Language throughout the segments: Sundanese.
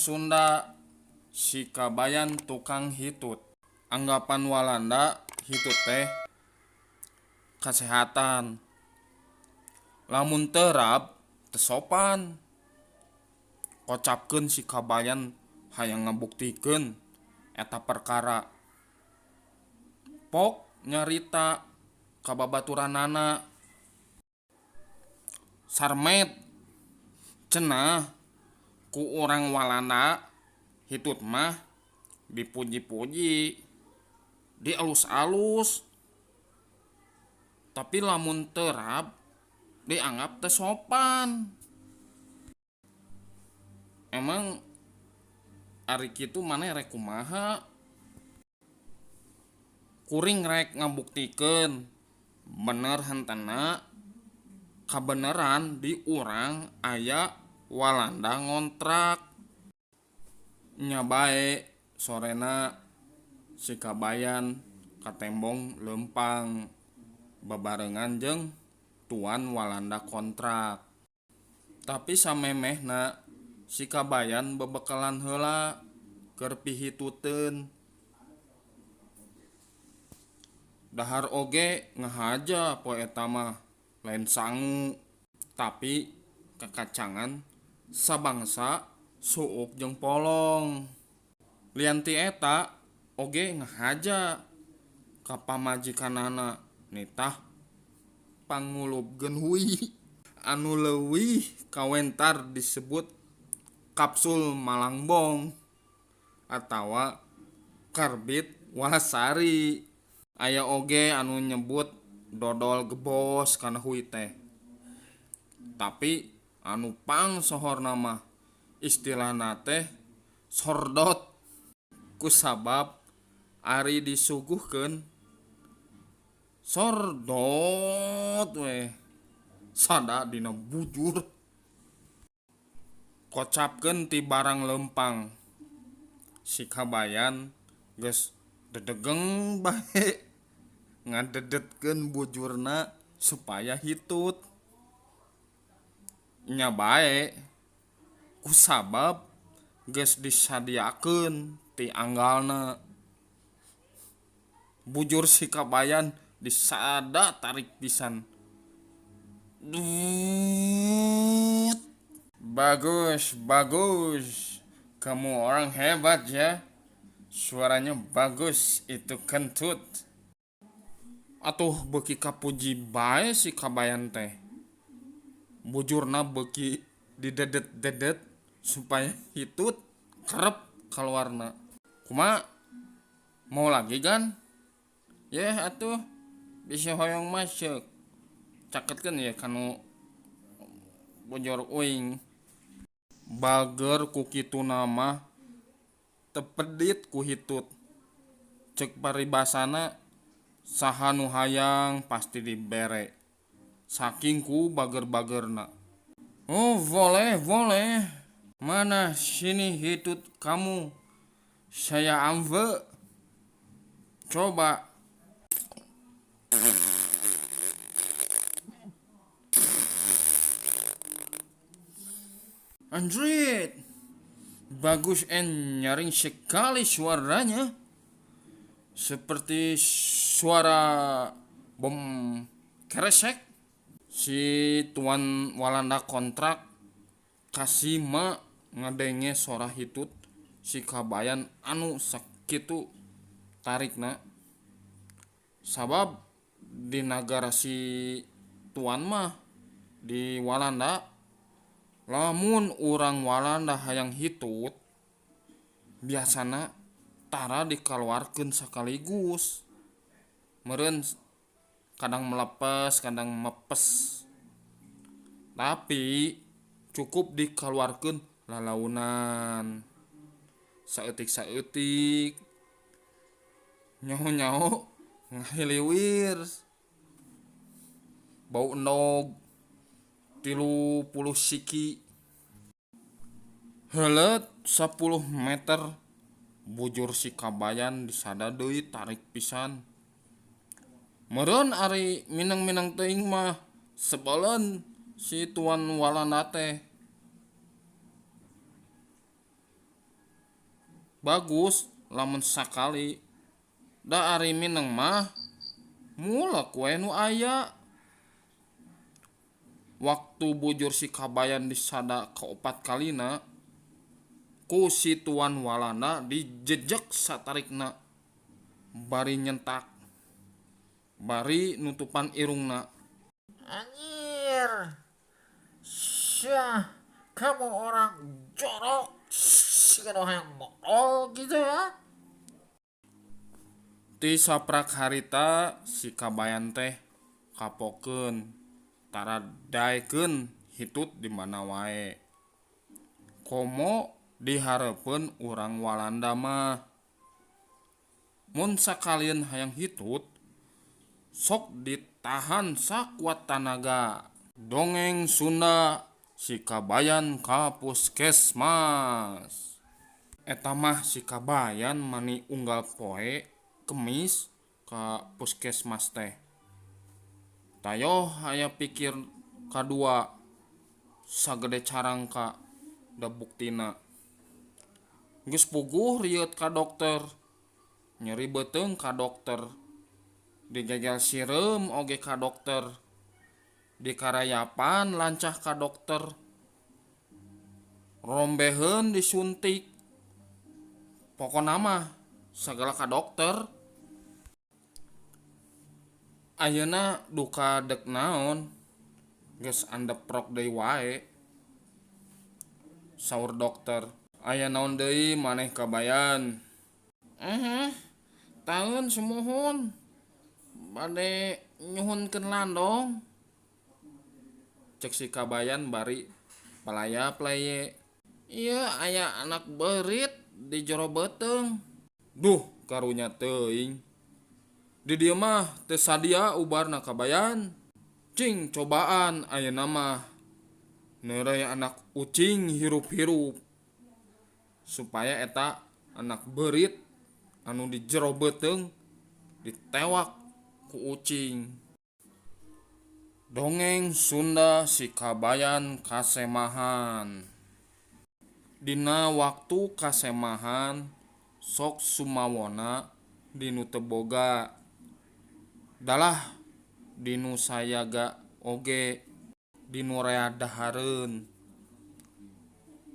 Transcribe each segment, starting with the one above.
Sunda si kabayan tukang hitut. Anggapan Walanda hitut teh kesehatan. Lamun terab tesopan. Kocapkeun si kabayan hayang ngabuktikeun eta perkara. Pok nyarita ka babaturanana. Sarmet cenah ku orang Walanda hitut mah dipuji-puji, dialus-alus. Tapi lamun terab dianggap teu sopan. Emang ari kitu maneh rek kumaha? Kuring rek ngabuktikeun bener hentena kabeneran di urang aya Walanda ngontrak. Nya bae sorena si kabayan katembong leumpang babarengan jeung tuan Walanda kontrak. Tapi samemehna si kabayan bebekalan heula keur pihituteun. Dahar oge ngahaja poe eta mah lain sangu, tapi kakacangan sabangsa suuk jeung polong. Lianti eta oge ngahaja ka pamajikanana nitah pangulubkeun huyi anu leuwih kawentar disebut kapsul malangbong atawa karbit walasari. Aya oge anu nyebut dodol gebos kana huyi teh. Tapi anu pang sohorna mah istilahna teh sordot. Kusabab ari disuguhkeun sordot we sada dina bujur. Kocapkeun ti barang leumpang. Si kabayan geus dedegeng bae ngadedetkeun bujurna supaya hitut. Nya bae kusabab geus disadiakeun ti anggalna. Bujur si kabayan disada tarik pisan. Bagus, bagus. Kamu orang hebat ya. Suaranya bagus itu kentut. Atuh beuki kapuji bae si kabayan teh. Bujurna beuki didedet-dedet supaya hitut kerep keluarna. Kumaha? Mau lagi kan? Ya atuh bisa hoyong masuk. Caketkeun ya kanu bujur uing. Bager ku kituna mah teu pedit ku hitut. Ceuk paribasana saha nu hayang pasti dibere. Saking ku bager-bagerna. Oh, boleh, boleh. Mana sini hitut kamu? Saya ambe. Coba. Android. Bagus and nyaring sekali suaranya. Seperti suara bom keresek. Si tuan Walanda kontrak kasima ngadenge suara hitut si kabayan anu sakitu tarikna. Sabab di negara si tuan mah di Walanda lamun urang Walanda hayang hitut biasana tara dikaluarkeun sakaligus. Meureun kadang melepes, kadang mepes. Tapi cukup dikeluarkeun lalaunan. Saeutik-saeutik. Nyaho-nyaho ngahiliwir. Bau endog 30 siki. Heuleut 10 meter bujur si kabayan disada deui tarik pisan. Meureun ari minang-minang teuing mah sebelen si tuan Walanda teh. Bagus lamun sakali. Da ari mineng mah mula kue nu aya. Waktu bujur si kabayan disada keopat kalina ku si tuan walana dijejek satarikna bari nyentak bari nutupan irungna. Anjir, syah, kamu orang jorok, sekedar yang botol gitu ya. Ti saprak harita si kabayan teh kapokeun taradaekeun hitut di mana wae. Komo dihareupeun urang Walanda mah mun sakalian hayang hitut sok ditahan sakuat tanaga. Dongeng Sunda si kabayan ka puskesmas. Eta mah si kabayan mani unggal poe kemis ka puskesmas teh. Tayo aya pikir kadua sagede carangka da buktina. Geus puguh rieut ka dokter. Nyeri beuteung ka dokter. Digegel sireum oge ka dokter. Dikarayapan lancah ka dokter. Rombeheun disuntik. Pokona mah sagala ka dokter. Ayeuna duka dek naon geus andeprok deui wae. Saur dokter. Aya naon deui maneh kabayan? Taeun sumuhun. Bade nyuhunkeun landong. Cek si kabayan bari palayap leye. Ieu aya anak beurit di jero beuteung. Duh, karunya teuing. Di dieu mah teu sadia ubarna kabayan. Cing cobaan ayeuna mah neureui anak ucing hirup-hirup. Supaya eta anak beurit anu di jero beuteung ditewak ku ucing. Dongeng Sunda si kabayan kasemahan. Dina waktu kasemahan sok sumawona dinu teu boga. Dalah dinu sayaga oge dinu rea dahareun.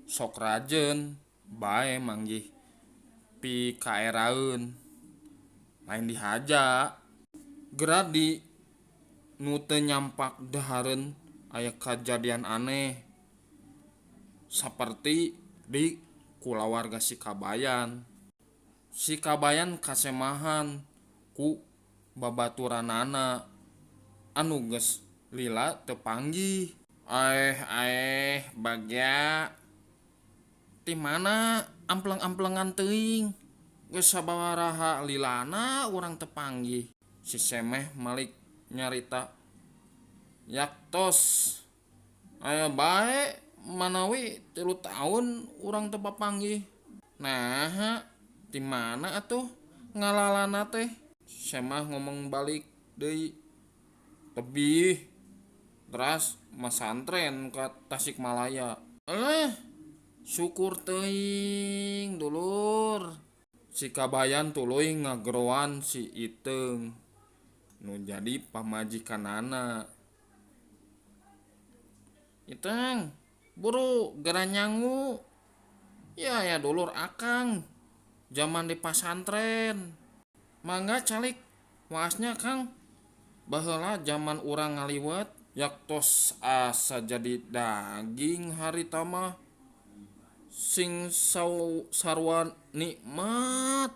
Sok rajeun bae manggih pikaeraeun. Lain dihaja. Geradi nu teu nyampak dahareun aya kajadian aneh. Saperti di kulawarga si kabayan. Si kabayan kasemahan ku babaturanana anu geus lila teu panggih. Bagja. Ti mana ampleng-amplengan teuing. Geus sababaraha lilana urang teu panggih. Si Semeh Malik nyarita. Yaktos aya bae manawi 3 taun urang teu papanggih. Naha ti mana atuh ngalalana teh? Semah ngomong balik deui. Tebih teras masantren ka Tasikmalaya. Syukur teuing dulur. Si kabayan tuluy ngageroan si Iteung nu jadi pamajikanana. Iteung, buru gera nyangu. Ya dulur akang. Zaman di pasantren. Mangga calik waasnya Kang. Baheula zaman urang ngaliwat yaktos asa jadi daging harita mah. Sing sarua nikmat.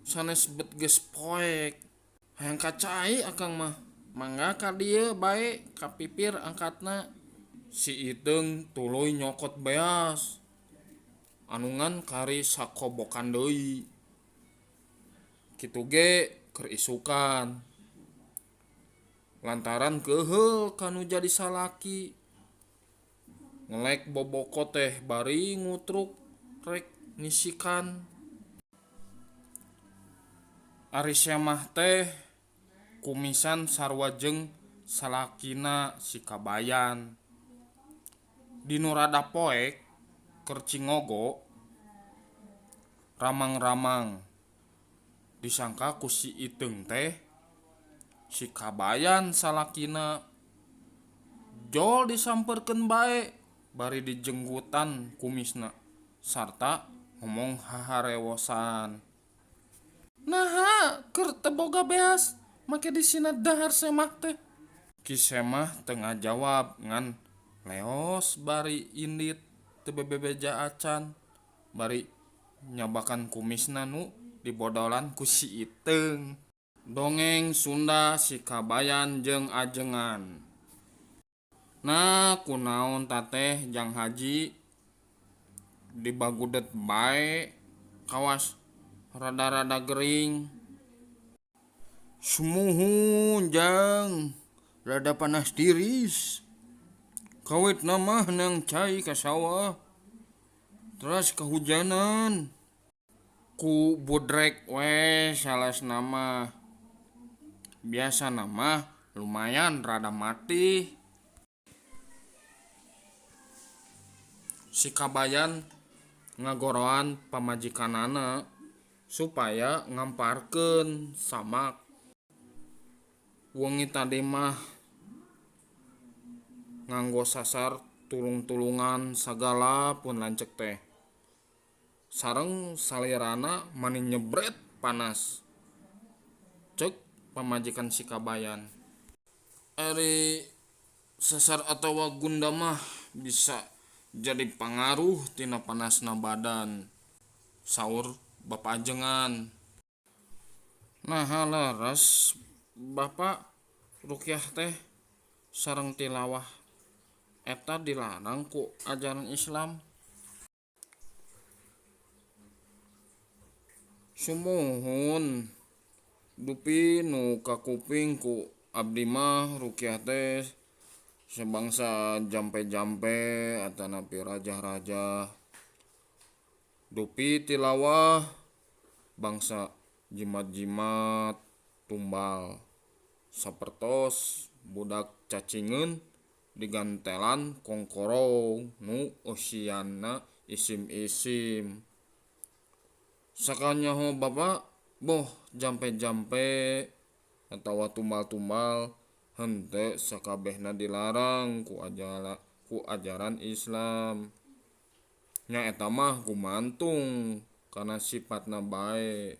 Sanes bet geus poek. Hayang kacai akang mah. Mangga ka dieu bae kapipir angkatna. Si Iteung tuluy nyokot beas. Anungan kari sakobokan deui. Kitu ge keur isukan. Lantaran keheul kanu jadi salaki. Ngelek boboko teh bari ngutruk rek ngisikan. Ari Semah teh kumisan sarua jeung salakina si kabayan. Dinu rada poek keur cingogo ramang-ramang. Disangka ku si Iteung teh si Kabayan salakina. Jol disamperkeun bae bari dijenggutan kumisna sarta ngomong haharewosan. Naha keur teu boga beas make disina dahar semah teh. Ki semah teu ngajawab ngan leos bari indit teu bebebeja acan bari nyabakan kumisna nu dibodolan ku si Iteung. Dongeng Sunda si Kabayan jeung Ajengan. Nah kunaon tateh Jang Haji dibagudet bae kawas rada-rada gering. Sumuhun Jang, rada panas tiris. Kawit nama nang cai ka sawah. Terus kehujanan. Ku budrek we salas nama. Biasa nama lumayan rada mati. Si Kabayan ngagoroan pamajikanana supaya ngamparkeun samak. Wengi tadi mah nganggo sasar tulung-tulungan sagala pun lancek teh. Sareng salirana mani nyebret panas. Cek pamajikan si Kabayan. Ari sasar atawa gunda mah bisa jadi pangaruh tina panasna badan. Saur Bapak Ajengan. Nah leres Bapak rukyah teh sareng tilawah eta dilarang ku ajaran Islam. Sumuhun dupi nu kakuping ku abdi mah rukyah teh sebangsa jampe-jampe atanapi raja-raja. Dupi tilawah bangsa jimat-jimat tumbal. Sapertos budak cacingeun digantelan kongkorong nu usiana isim-isim. Sakanyaho Bapak boh jampe-jampe atawa tumbal-tumbal henteu sakabehna dilarang ku ajaran Islam. Nya eta mah gumantung kana sifatna bae.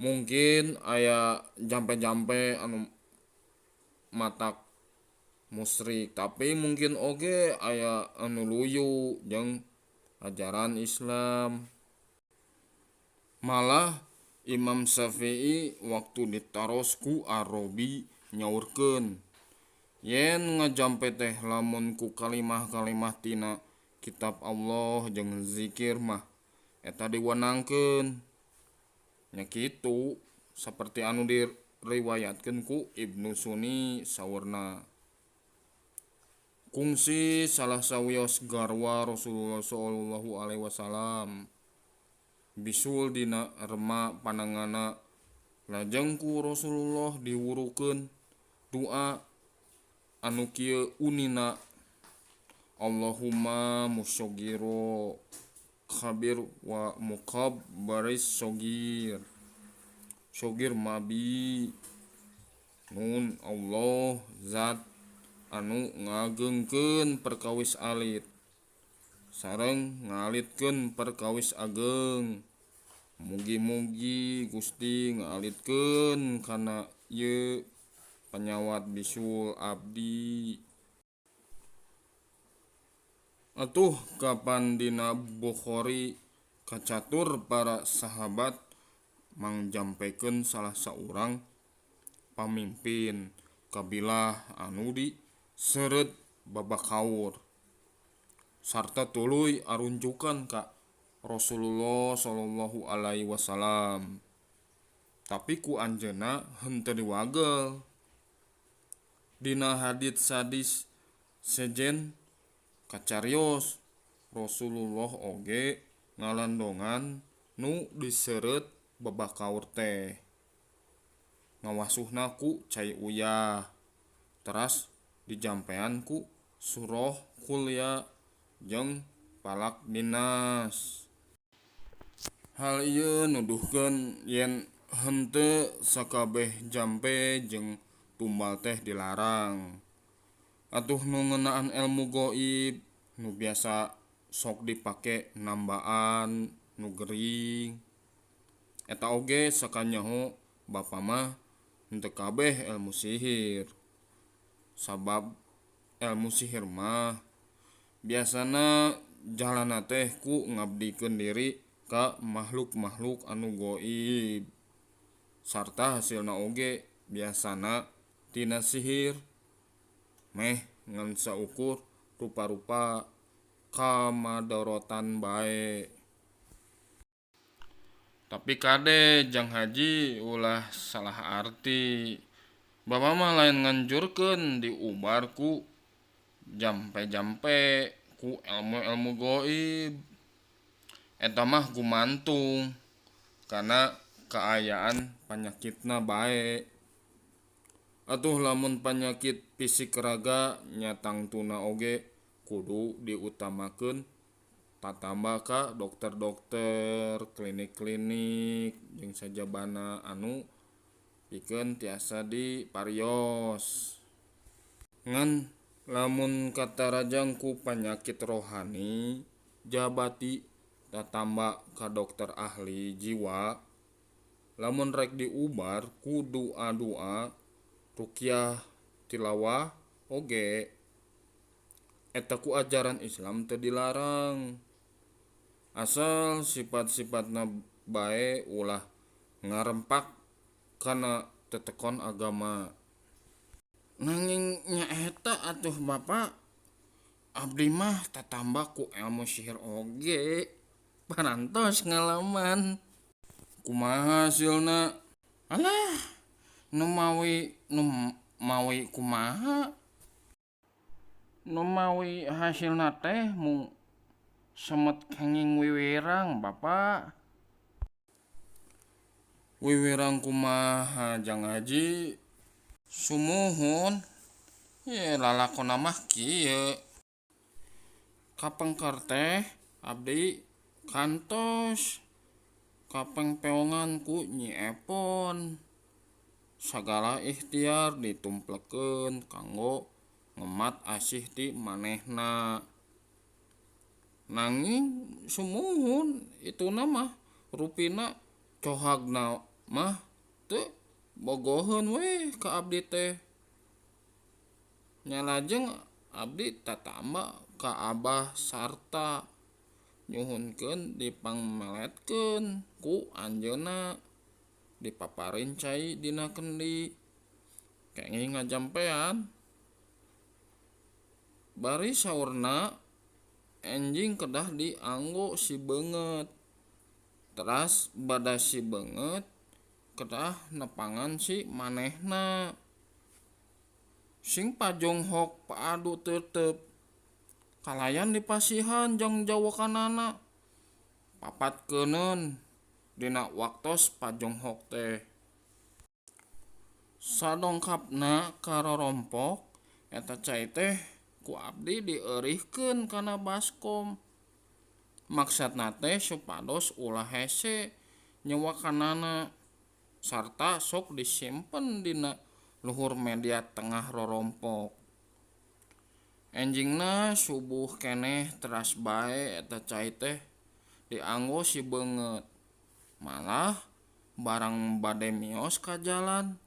Mungkin aya jampe-jampe anu matak musyrik, tapi mungkin oge aya anu luyu jeung ajaran Islam. Malah Imam Syafi'i waktu ditaros ku Arabi nyaurkeun, yen ngajampe teh lamun ku kalimah-kalimah tina kitab Allah jeung zikir mah eta diwenangkeun. Nya kitu saperti anu diriwayatkeun ku Ibnu Sunni saurna. Kungsi salah sawios garwa Rasulullah sallallahu alaihi wasallam bisul dina rema panangana lajeng ku Rasulullah diwurukeun doa anu kieu unina, Allahumma musyogiro khabir wa mukab baris sogir. Sogir mabi nun Allah zat anu ngageungkeun perkawis alit sareng ngalitkeun perkawis ageung. Mugi-mugi Gusti ngalitkeun kana ieu panyawat bisul abdi. Atuh kapan dina Bukhari kacatur para sahabat mangjampekeun salah saurang pamimpin kabilah anu diseureut babakaur sarta tuluy arunjukan ka Rasulullah sallallahu alaihi wasallam. Tapi ku anjeunna henteu diwagel. Dina hadits sadis sejen kacarios Rasulullah oge ngalandongan nu diseureut babakaur teh. Ngawasuhna ku cai uyah. Teras dijampean ku surah Qul ya jeung palak dinas. Hal ieu nuduhkeun yen henteu sakabeh jampe jeung tumbal teh dilarang. Atuh nu ngeunaan ilmu goib nu biasa sok dipake nambaan nu gering. Eta oge sakanyaho bapa mah henteu kabeh ilmu sihir. Sabab ilmu sihir mah biasana jalanna teh ku ngabdikeun diri ka makhluk-makhluk anu goib. Sarta hasilna oge biasana tina sihir meh ngan saukur rupa-rupa kamadorotan bae. Tapi kade jang haji ulah salah arti. Bapa mah lain nganjurkeun diubar ku jampe-jampe ku ilmu-ilmu goib. Eta mah gumantung kana kaayaan panyakitna bae. Atuh lamun panyakit fisik raga nya tangtuna oge kudu diutamakeun tatamba ka dokter-dokter, klinik-klinik jeung sajabana anu pikeun tiasa diparios. Ngan lamun katarajang ku panyakit rohani jabati tatamba ka dokter ahli jiwa. Lamun rek diubar ku doa-doa ruqyah tilawah oge. Eta ku ajaran Islam teu dilarang. Asal sifat-sifatna bae ulah ngarempak kana tetekon agama. Nanging nyaeta atuh Bapa, abdi mah tatamba ku ilmu sihir oge. Parantos ngalaman. Kumaha hasilna? Alah, nu mawi kumaha? Nu mawi hasilna teh mung semet kenging wiwirang Bapa. Wiwirang kumaha jang haji? Sumuhun. Ye lalakonna mah kieu. Kapengker teh abdi kantos kapengpeongan ku Nyi Epon. Sagala ikhtiar ditumplekeun kanggo ngemat asih ti manehna. Nanging sumuhun ituna mah rupina cohagna mah teu bogoheun we ka abdi teh. Nya lajeng abdi tatamba ka Abah sarta nyuhunkeun dipangmeletkeun ku anjeunna dipaparin cai dina kendi. Kenging ngajampean. Bari saurna enjing kedah dianggo si beungeut. Teras bada si beungeut kedah nepangan si manehna. Sing pajonghok paadu teuteup. Kalayan dipasihan jang jawakanana. Papatkeunun dina waktos pajonghok teh. Sadongkapna ka rorompok eta cai teh ku abdi dieurihkeun kana baskom. Maksudna teh supados ulah hese nyawakanana sarta sok disimpen dina luhur media tengah rorompok. Enjingna subuh keneh teras bae eta cai teh dianggo si beungeut. Malah barang bade mios ka jalan,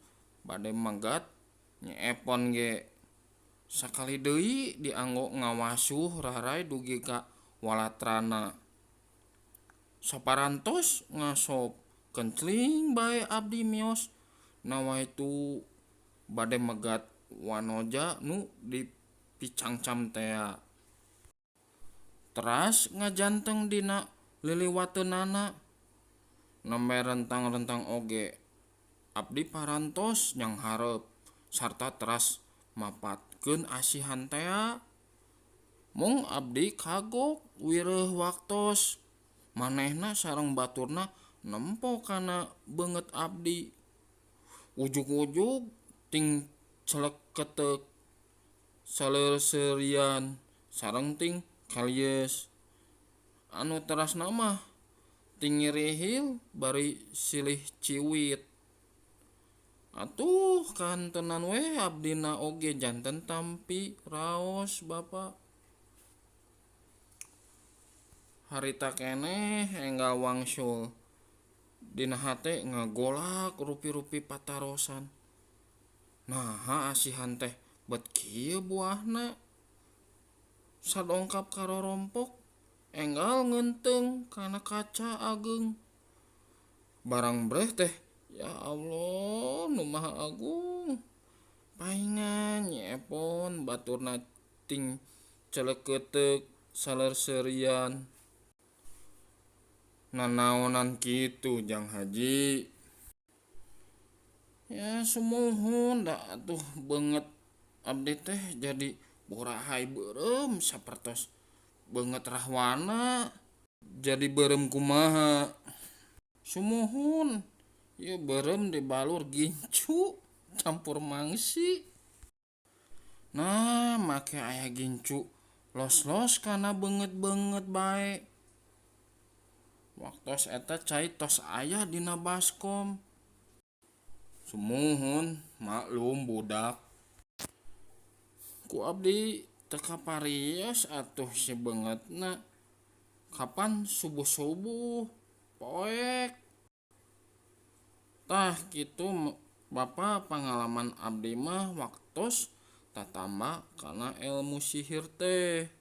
bade megat Nyi Epon ge. Sakali deui dianggo ngawasuh rarai dugi ka walatrana. Saparantos ngasop kencling bae abdi mios nawaitu bade megat wanoja nu dipicangcam tea. Teras ngajanteng dina liliwateunana. Nembe rentang-rentang oge. Abdi parantos nyanghareup sarta teras mapatkeun asihan tea. Mung abdi kagok wireuh waktos manehna sareng baturna nempo kana beungeut abdi. Ujug-ujug ting celekeuteuk saleuseurian sareng ting kalieus. anu teras nama tinggi rihil bari silih ciwit. Atuh kantenan we abdina oge janten tampi raos Bapak. Harita keneh enggal wangsul dina hate ngagolak rupi-rupi patarosan. Naha asihan teh bet kieu buahna. Sadongkap karorompok enggal ngenteng kana kaca ageung. Barang breh teh ya Allah nu maha agung. Paingan nyepon baturna ting celeukeuteuk salerserian. Nanaonan kitu Jang Haji. Ya sumuhun da atuh beungeut abdi teh jadi borahay beureum sapertos beungeut rahwana. Jadi beureum kumaha? Sumuhun. Ieu beureum dibalur gincu campur mangsi. Nah, make aya gincu los-los kana beungeut-beungeut bae. Waktos eta cai tos aya dina baskom. Sumuhun, maklum budak. Ku abdi teu kaparios atuh si beungeutna. Kapan subuh-subuh poek. Tah kitu Bapak pengalaman abdi mah waktos tatamba kana ilmu sihir teh.